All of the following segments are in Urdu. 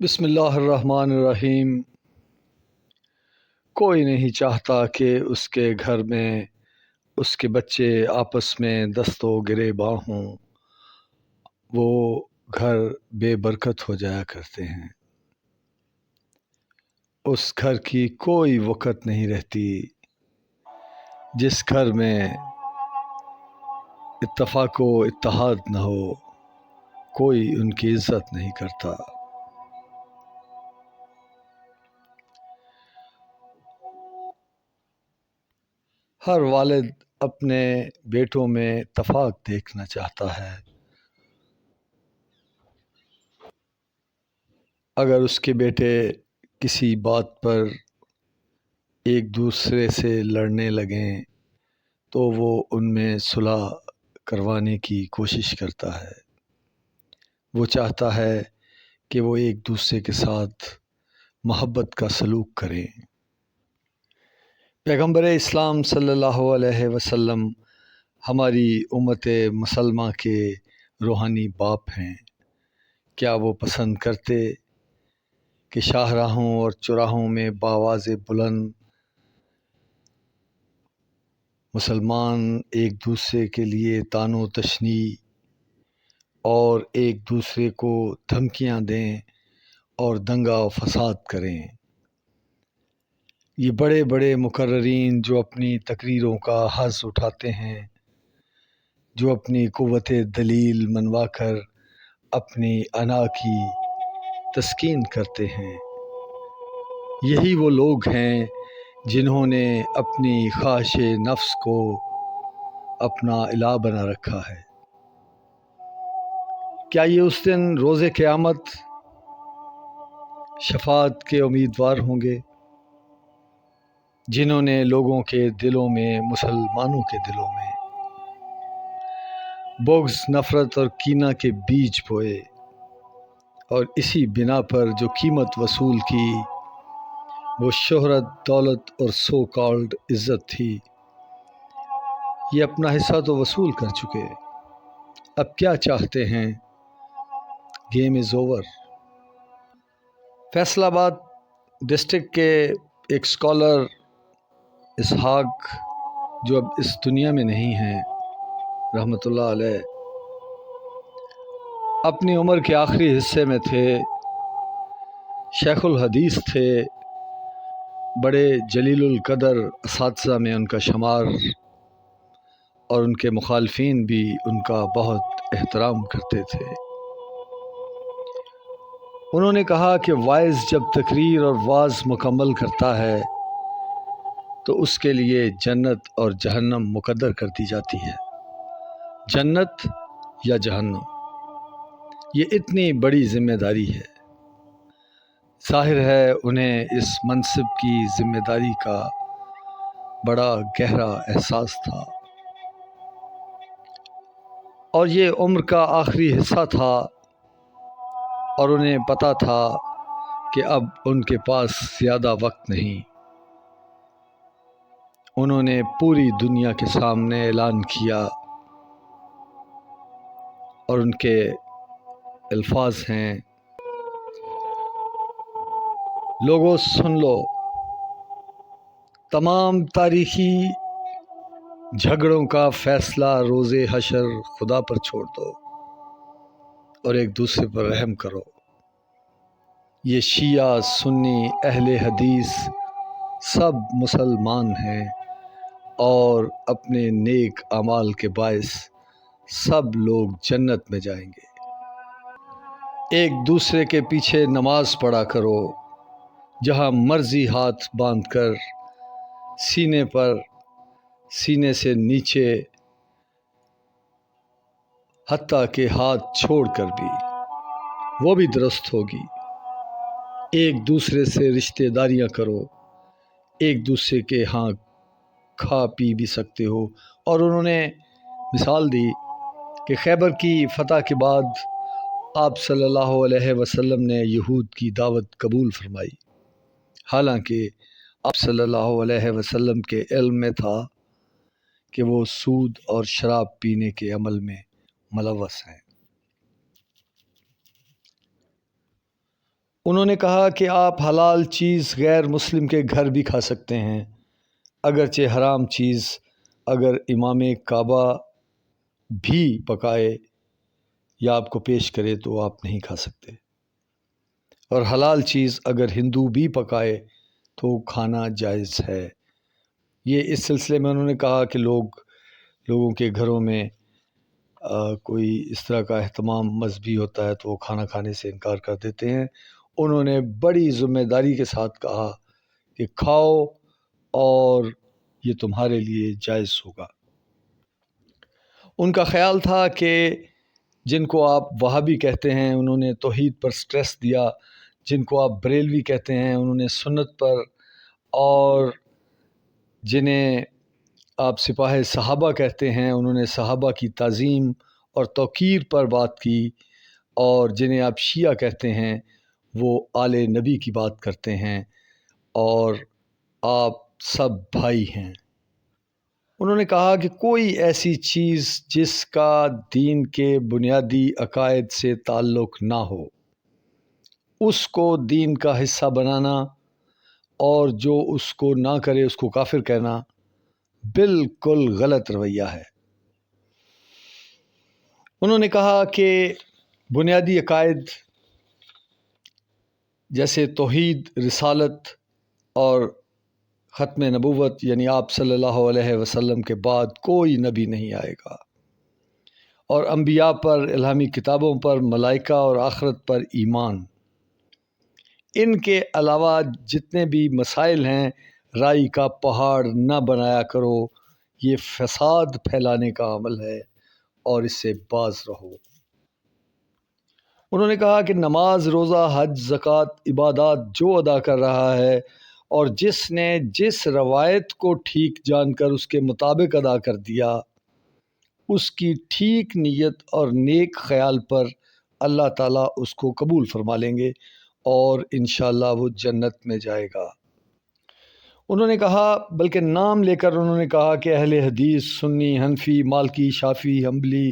بسم اللہ الرحمن الرحیم۔ کوئی نہیں چاہتا کہ اس کے گھر میں اس کے بچے آپس میں دست و گریباں ہوں، وہ گھر بے برکت ہو جایا کرتے ہیں۔ اس گھر کی کوئی وقت نہیں رہتی جس گھر میں اتفاق و اتحاد نہ ہو، کوئی ان کی عزت نہیں کرتا۔ ہر والد اپنے بیٹوں میں اتفاق دیکھنا چاہتا ہے۔ اگر اس کے بیٹے کسی بات پر ایک دوسرے سے لڑنے لگیں تو وہ ان میں صلح کروانے کی کوشش کرتا ہے۔ وہ چاہتا ہے کہ وہ ایک دوسرے کے ساتھ محبت کا سلوک کریں۔ پیغمبر اسلام صلی اللہ علیہ وسلم ہماری امت مسلمہ کے روحانی باپ ہیں۔ کیا وہ پسند کرتے کہ شاہراہوں اور چوراہوں میں بآواز بلند مسلمان ایک دوسرے کے لیے طعن و تشنیع اور ایک دوسرے کو دھمکیاں دیں اور دنگا و فساد کریں؟ یہ بڑے بڑے مقررین جو اپنی تقریروں کا حظ اٹھاتے ہیں، جو اپنی قوت دلیل منوا کر اپنی انا کی تسکین کرتے ہیں، یہی وہ لوگ ہیں جنہوں نے اپنی خواہش نفس کو اپنا الہ بنا رکھا ہے۔ کیا یہ اس دن روز قیامت شفاعت کے امیدوار ہوں گے جنہوں نے لوگوں کے دلوں میں، مسلمانوں کے دلوں میں بغض، نفرت اور کینہ کے بیج بوئے، اور اسی بنا پر جو قیمت وصول کی وہ شہرت، دولت اور سو کالڈ عزت تھی؟ یہ اپنا حصہ تو وصول کر چکے، اب کیا چاہتے ہیں؟ Game is over. فیصل آباد ڈسٹرکٹ کے ایک اسکالر اسحاق، جو اب اس دنیا میں نہیں ہیں، رحمۃ اللہ علیہ، اپنی عمر کے آخری حصے میں تھے، شیخ الحدیث تھے، بڑے جلیل القدر اساتذہ میں ان کا شمار، اور ان کے مخالفین بھی ان کا بہت احترام کرتے تھے۔ انہوں نے کہا کہ وائز جب تقریر اور وعظ مکمل کرتا ہے تو اس کے لیے جنت اور جہنم مقدر کر دی جاتی ہے۔ جنت یا جہنم، یہ اتنی بڑی ذمہ داری ہے۔ ظاہر ہے انہیں اس منصب کی ذمہ داری کا بڑا گہرا احساس تھا، اور یہ عمر کا آخری حصہ تھا، اور انہیں پتہ تھا کہ اب ان کے پاس زیادہ وقت نہیں۔ انہوں نے پوری دنیا کے سامنے اعلان کیا، اور ان کے الفاظ ہیں: لوگوں سن لو، تمام تاریخی جھگڑوں کا فیصلہ روز حشر خدا پر چھوڑ دو اور ایک دوسرے پر رحم کرو۔ یہ شیعہ، سنی، اہل حدیث سب مسلمان ہیں، اور اپنے نیک اعمال کے باعث سب لوگ جنت میں جائیں گے۔ ایک دوسرے کے پیچھے نماز پڑھا کرو، جہاں مرضی ہاتھ باندھ کر، سینے پر، سینے سے نیچے، حتیٰ کہ ہاتھ چھوڑ کر بھی، وہ بھی درست ہوگی۔ ایک دوسرے سے رشتہ داریاں کرو، ایک دوسرے کے ہاں کھا پی بھی سکتے ہو۔ اور انہوں نے مثال دی کہ خیبر کی فتح کے بعد آپ صلی اللہ علیہ وسلم نے یہود کی دعوت قبول فرمائی، حالانکہ آپ صلی اللہ علیہ وسلم کے علم میں تھا کہ وہ سود اور شراب پینے کے عمل میں ملوث ہیں۔ انہوں نے کہا کہ آپ حلال چیز غیر مسلم کے گھر بھی کھا سکتے ہیں، اگرچہ حرام چیز اگر امام کعبہ بھی پکائے یا آپ کو پیش کرے تو آپ نہیں کھا سکتے، اور حلال چیز اگر ہندو بھی پکائے تو کھانا جائز ہے۔ یہ اس سلسلے میں انہوں نے کہا کہ لوگوں کے گھروں میں کوئی اس طرح کا اہتمام مذہبی ہوتا ہے تو وہ کھانا کھانے سے انکار کر دیتے ہیں۔ انہوں نے بڑی ذمہ داری کے ساتھ کہا کہ کھاؤ اور یہ تمہارے لیے جائز ہوگا۔ ان کا خیال تھا کہ جن کو آپ وہابی کہتے ہیں انہوں نے توحید پر سٹریس دیا، جن کو آپ بریلوی کہتے ہیں انہوں نے سنت پر، اور جنہیں آپ سپاہ صحابہ کہتے ہیں انہوں نے صحابہ کی تعظیم اور توقیر پر بات کی، اور جنہیں آپ شیعہ کہتے ہیں وہ آل نبی کی بات کرتے ہیں، اور آپ سب بھائی ہیں۔ انہوں نے کہا کہ کوئی ایسی چیز جس کا دین کے بنیادی عقائد سے تعلق نہ ہو اس کو دین کا حصہ بنانا، اور جو اس کو نہ کرے اس کو کافر کہنا بالکل غلط رویہ ہے۔ انہوں نے کہا کہ بنیادی عقائد جیسے توحید، رسالت اور ختم نبوت، یعنی آپ صلی اللہ علیہ وسلم کے بعد کوئی نبی نہیں آئے گا، اور انبیاء پر، الہامی کتابوں پر، ملائکہ اور آخرت پر ایمان، ان کے علاوہ جتنے بھی مسائل ہیں رائی کا پہاڑ نہ بنایا کرو، یہ فساد پھیلانے کا عمل ہے اور اس سے باز رہو۔ انہوں نے کہا کہ نماز، روزہ، حج، زکوٰۃ، عبادات جو ادا کر رہا ہے اور جس نے جس روایت کو ٹھیک جان کر اس کے مطابق ادا کر دیا، اس کی ٹھیک نیت اور نیک خیال پر اللہ تعالیٰ اس کو قبول فرما لیں گے اور انشاءاللہ وہ جنت میں جائے گا۔ انہوں نے کہا، بلکہ نام لے کر انہوں نے کہا کہ اہل حدیث، سنی، حنفی، مالکی، شافعی، حنبلی،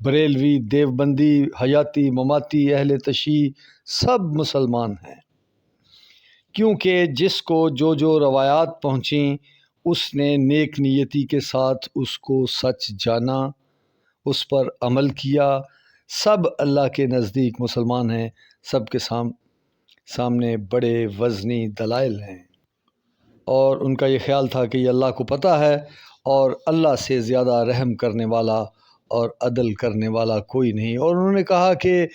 بریلوی، دیوبندی، حیاتی، مماتی، اہل تشیع سب مسلمان ہیں، کیونکہ جس کو جو روایات پہنچیں اس نے نیک نیتی کے ساتھ اس کو سچ جانا، اس پر عمل کیا، سب اللہ کے نزدیک مسلمان ہیں، سب کے سامنے بڑے وزنی دلائل ہیں، اور ان کا یہ خیال تھا کہ یہ اللہ کو پتہ ہے اور اللہ سے زیادہ رحم کرنے والا اور عدل کرنے والا کوئی نہیں۔ اور انہوں نے کہا کہ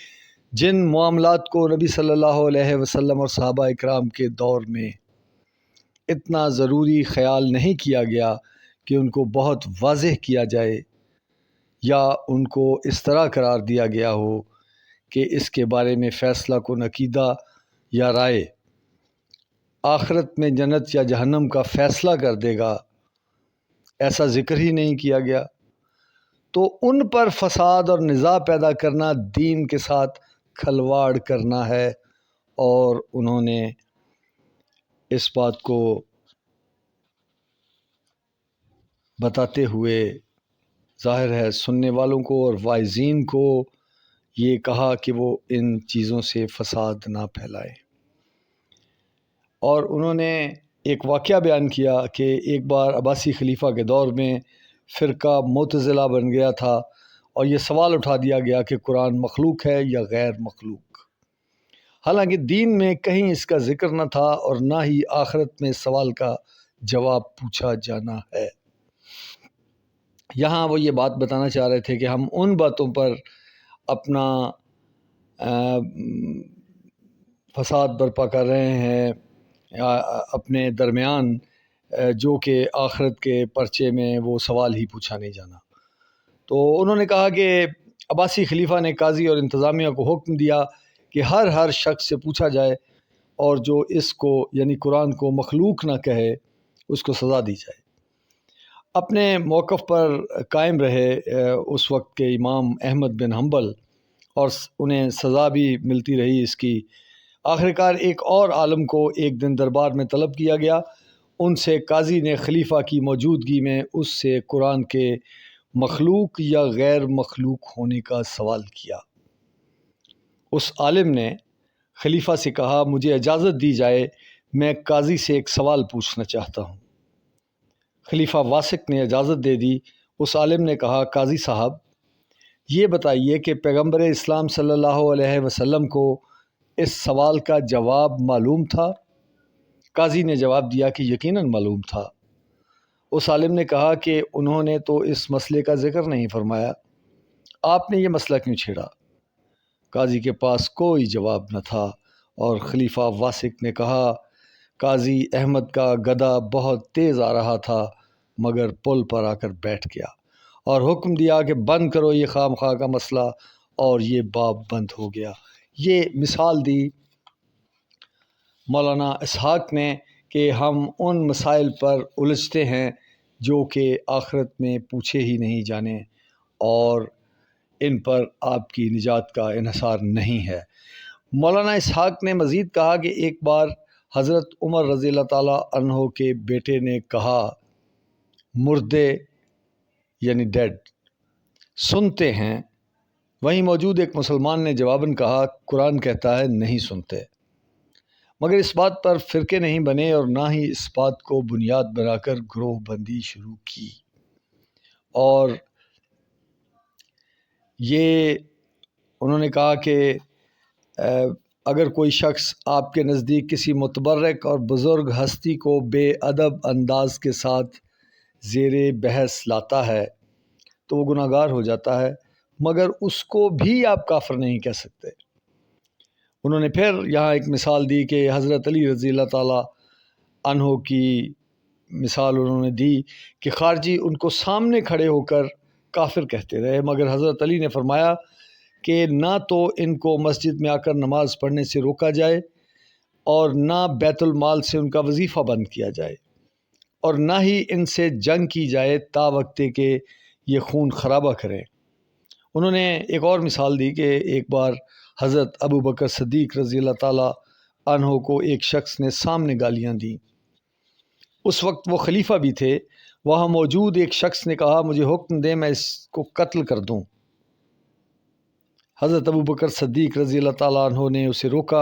جن معاملات کو نبی صلی اللہ علیہ وسلم اور صحابہ اکرام کے دور میں اتنا ضروری خیال نہیں کیا گیا کہ ان کو بہت واضح کیا جائے یا ان کو اس طرح قرار دیا گیا ہو کہ اس کے بارے میں فیصلہ کن عقیدہ یا رائے آخرت میں جنت یا جہنم کا فیصلہ کر دے گا، ایسا ذکر ہی نہیں کیا گیا، تو ان پر فساد اور نزاع پیدا کرنا دین کے ساتھ کھلواڑ کرنا ہے، اور انہوں نے اس بات کو بتاتے ہوئے ظاہر ہے سننے والوں کو اور واعظین کو یہ کہا کہ وہ ان چیزوں سے فساد نہ پھیلائیں۔ اور انہوں نے ایک واقعہ بیان کیا کہ ایک بار عباسی خلیفہ کے دور میں فرقہ معتزلہ بن گیا تھا اور یہ سوال اٹھا دیا گیا کہ قرآن مخلوق ہے یا غیر مخلوق، حالانکہ دین میں کہیں اس کا ذکر نہ تھا اور نہ ہی آخرت میں سوال کا جواب پوچھا جانا ہے۔ یہاں وہ یہ بات بتانا چاہ رہے تھے کہ ہم ان باتوں پر اپنا فساد برپا کر رہے ہیں اپنے درمیان، جو کہ آخرت کے پرچے میں وہ سوال ہی پوچھا نہیں جانا۔ تو انہوں نے کہا کہ عباسی خلیفہ نے قاضی اور انتظامیہ کو حکم دیا کہ ہر شخص سے پوچھا جائے اور جو اس کو یعنی قرآن کو مخلوق نہ کہے اس کو سزا دی جائے۔ اپنے موقف پر قائم رہے اس وقت کے امام احمد بن حنبل، اور انہیں سزا بھی ملتی رہی اس کی۔ آخرکار ایک اور عالم کو ایک دن دربار میں طلب کیا گیا، ان سے قاضی نے خلیفہ کی موجودگی میں اس سے قرآن کے مخلوق یا غیر مخلوق ہونے کا سوال کیا۔ اس عالم نے خلیفہ سے کہا مجھے اجازت دی جائے، میں قاضی سے ایک سوال پوچھنا چاہتا ہوں۔ خلیفہ واسق نے اجازت دے دی۔ اس عالم نے کہا قاضی صاحب یہ بتائیے کہ پیغمبر اسلام صلی اللہ علیہ وسلم کو اس سوال کا جواب معلوم تھا؟ قاضی نے جواب دیا کہ یقیناً معلوم تھا۔ اس عالم نے کہا کہ انہوں نے تو اس مسئلے کا ذکر نہیں فرمایا، آپ نے یہ مسئلہ کیوں چھیڑا؟ قاضی کے پاس کوئی جواب نہ تھا اور خلیفہ واسق نے کہا قاضی احمد کا گدھا بہت تیز آ رہا تھا مگر پل پر آ کر بیٹھ گیا اور حکم دیا کہ بند کرو یہ خام خواہ کا مسئلہ، اور یہ باب بند ہو گیا۔ یہ مثال دی مولانا اسحاق نے کہ ہم ان مسائل پر الجھتے ہیں جو کہ آخرت میں پوچھے ہی نہیں جانے، اور ان پر آپ کی نجات کا انحصار نہیں ہے۔ مولانا اسحاق نے مزید کہا کہ ایک بار حضرت عمر رضی اللہ تعالیٰ عنہ کے بیٹے نے کہا مردے یعنی ڈیڈ سنتے ہیں، وہیں موجود ایک مسلمان نے جواباً کہا قرآن کہتا ہے نہیں سنتے، مگر اس بات پر فرقے نہیں بنے اور نہ ہی اس بات کو بنیاد بنا کر گروہ بندی شروع کی۔ اور یہ انہوں نے کہا کہ اگر کوئی شخص آپ کے نزدیک کسی متبرک اور بزرگ ہستی کو بے ادب انداز کے ساتھ زیر بحث لاتا ہے تو وہ گناہ گار ہو جاتا ہے، مگر اس کو بھی آپ کافر نہیں کہہ سکتے۔ انہوں نے پھر یہاں ایک مثال دی کہ حضرت علی رضی اللہ تعالیٰ عنہ کی مثال انہوں نے دی کہ خارجی ان کو سامنے کھڑے ہو کر کافر کہتے رہے، مگر حضرت علی نے فرمایا کہ نہ تو ان کو مسجد میں آ کر نماز پڑھنے سے روکا جائے اور نہ بیت المال سے ان کا وظیفہ بند کیا جائے، اور نہ ہی ان سے جنگ کی جائے تا وقتے کہ یہ خون خرابہ کریں۔ انہوں نے ایک اور مثال دی کہ ایک بار حضرت ابو بکر صدیق رضی اللہ تعالیٰ عنہ کو ایک شخص نے سامنے گالیاں دیں۔ اس وقت وہ خلیفہ بھی تھے۔ وہاں موجود ایک شخص نے کہا مجھے حکم دیں میں اس کو قتل کر دوں۔ حضرت ابو بکر صدیق رضی اللہ تعالیٰ عنہ نے اسے روکا۔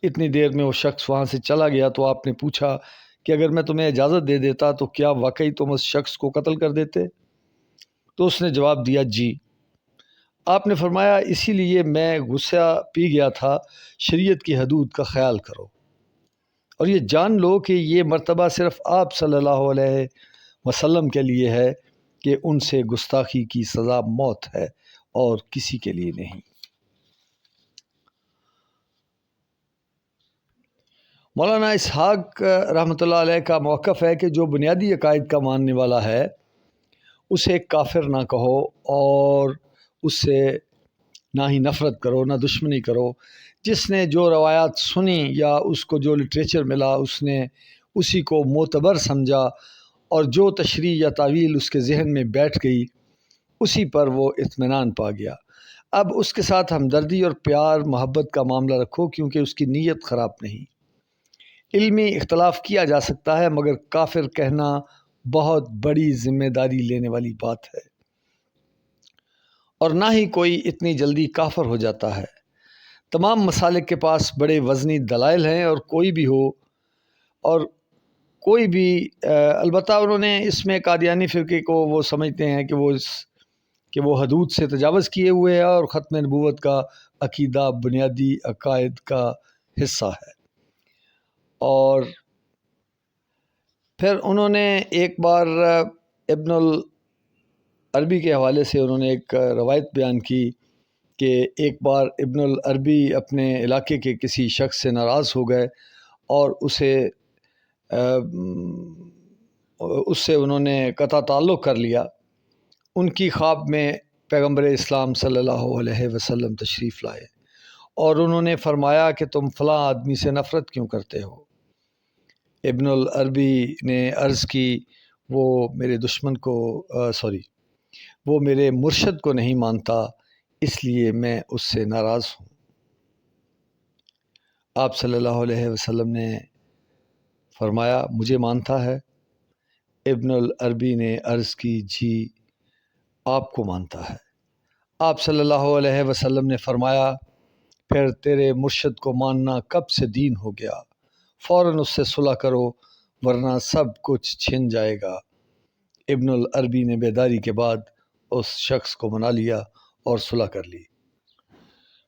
اتنی دیر میں وہ شخص وہاں سے چلا گیا تو آپ نے پوچھا کہ اگر میں تمہیں اجازت دے دیتا تو کیا واقعی تم اس شخص کو قتل کر دیتے؟ تو اس نے جواب دیا جی۔ آپ نے فرمایا اسی لیے میں غصہ پی گیا تھا، شریعت کی حدود کا خیال کرو اور یہ جان لو کہ یہ مرتبہ صرف آپ صلی اللہ علیہ وسلم کے لیے ہے کہ ان سے گستاخی کی سزا موت ہے اور کسی کے لیے نہیں۔ مولانا اسحاق رحمۃ اللہ علیہ کا موقف ہے کہ جو بنیادی عقائد کا ماننے والا ہے اسے کافر نہ کہو اور اس سے نہ ہی نفرت کرو نہ دشمنی کرو۔ جس نے جو روایات سنی یا اس کو جو لٹریچر ملا اس نے اسی کو معتبر سمجھا اور جو تشریح یا تعویل اس کے ذہن میں بیٹھ گئی اسی پر وہ اطمینان پا گیا۔ اب اس کے ساتھ ہمدردی اور پیار محبت کا معاملہ رکھو کیونکہ اس کی نیت خراب نہیں۔ علمی اختلاف کیا جا سکتا ہے مگر کافر کہنا بہت بڑی ذمہ داری لینے والی بات ہے، اور نہ ہی کوئی اتنی جلدی کافر ہو جاتا ہے۔ تمام مسالک کے پاس بڑے وزنی دلائل ہیں اور کوئی بھی ہو اور کوئی بھی البتہ انہوں نے اس میں قادیانی فرقے کو وہ سمجھتے ہیں کہ وہ حدود سے تجاوز کیے ہوئے ہے اور ختم نبوت کا عقیدہ بنیادی عقائد کا حصہ ہے۔ اور پھر انہوں نے ایک بار ابن العربی کے حوالے سے انہوں نے ایک روایت بیان کی کہ ایک بار ابن العربی اپنے علاقے کے کسی شخص سے ناراض ہو گئے اور اس سے انہوں نے قطع تعلق کر لیا۔ ان کی خواب میں پیغمبر اسلام صلی اللہ علیہ وسلم تشریف لائے اور انہوں نے فرمایا کہ تم فلاں آدمی سے نفرت کیوں کرتے ہو؟ ابن العربی نے عرض کی وہ میرے دشمن کو وہ میرے مرشد کو نہیں مانتا اس لیے میں اس سے ناراض ہوں۔ آپ صلی اللہ علیہ وسلم نے فرمایا مجھے مانتا ہے؟ ابن العربی نے عرض کی جی آپ کو مانتا ہے۔ آپ صلی اللہ علیہ وسلم نے فرمایا پھر تیرے مرشد کو ماننا کب سے دین ہو گیا، فوراً اس سے صلح کرو ورنہ سب کچھ چھن جائے گا۔ ابن العربی نے بیداری کے بعد اس شخص کو منا لیا اور صلح کر لی۔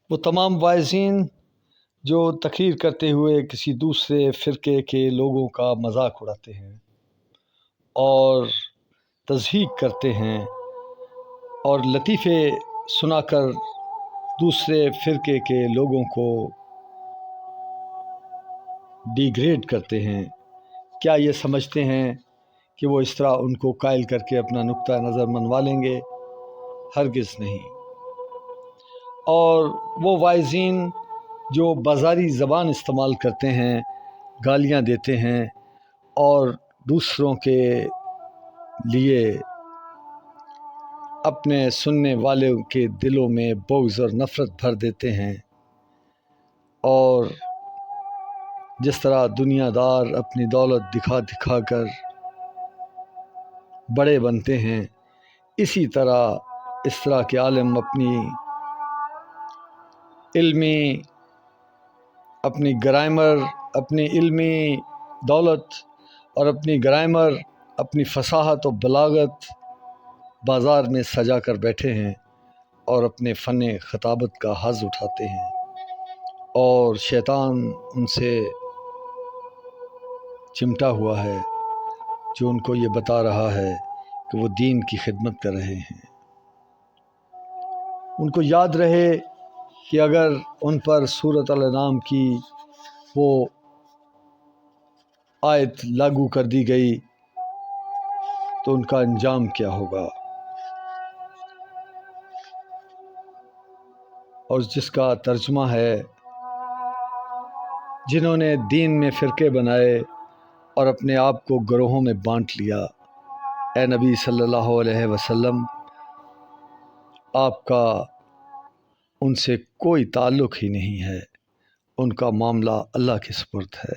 وہ تمام واعظین جو تقریر کرتے ہوئے کسی دوسرے فرقے کے لوگوں کا مذاق اڑاتے ہیں اور تضحیک کرتے ہیں اور لطیفے سنا کر دوسرے فرقے کے لوگوں کو ڈیگریڈ کرتے ہیں، کیا یہ سمجھتے ہیں کہ وہ اس طرح ان کو قائل کر کے اپنا نقطہ نظر منوا لیں گے؟ ہرگز نہیں۔ اور وہ واعظین جو بازاری زبان استعمال کرتے ہیں، گالیاں دیتے ہیں اور دوسروں کے لیے اپنے سننے والوں کے دلوں میں بغض اور نفرت بھر دیتے ہیں، اور جس طرح دنیا دار اپنی دولت دکھا دکھا کر بڑے بنتے ہیں، اسی طرح کے عالم اپنی گرامر، اپنی علمی دولت اور اپنی گرامر، اپنی فصاحت و بلاغت بازار میں سجا کر بیٹھے ہیں اور اپنے فن خطابت کا حظ اٹھاتے ہیں، اور شیطان ان سے چمٹا ہوا ہے جو ان کو یہ بتا رہا ہے کہ وہ دین کی خدمت کر رہے ہیں۔ ان کو یاد رہے کہ اگر ان پر سورۃ الانعام کی وہ آیت لاگو کر دی گئی تو ان کا انجام کیا ہوگا، اور جس کا ترجمہ ہے جنہوں نے دین میں فرقے بنائے اور اپنے آپ کو گروہوں میں بانٹ لیا، اے نبی صلی اللہ علیہ وسلم، آپ کا ان سے کوئی تعلق ہی نہیں ہے، ان کا معاملہ اللہ کے سپرد ہے۔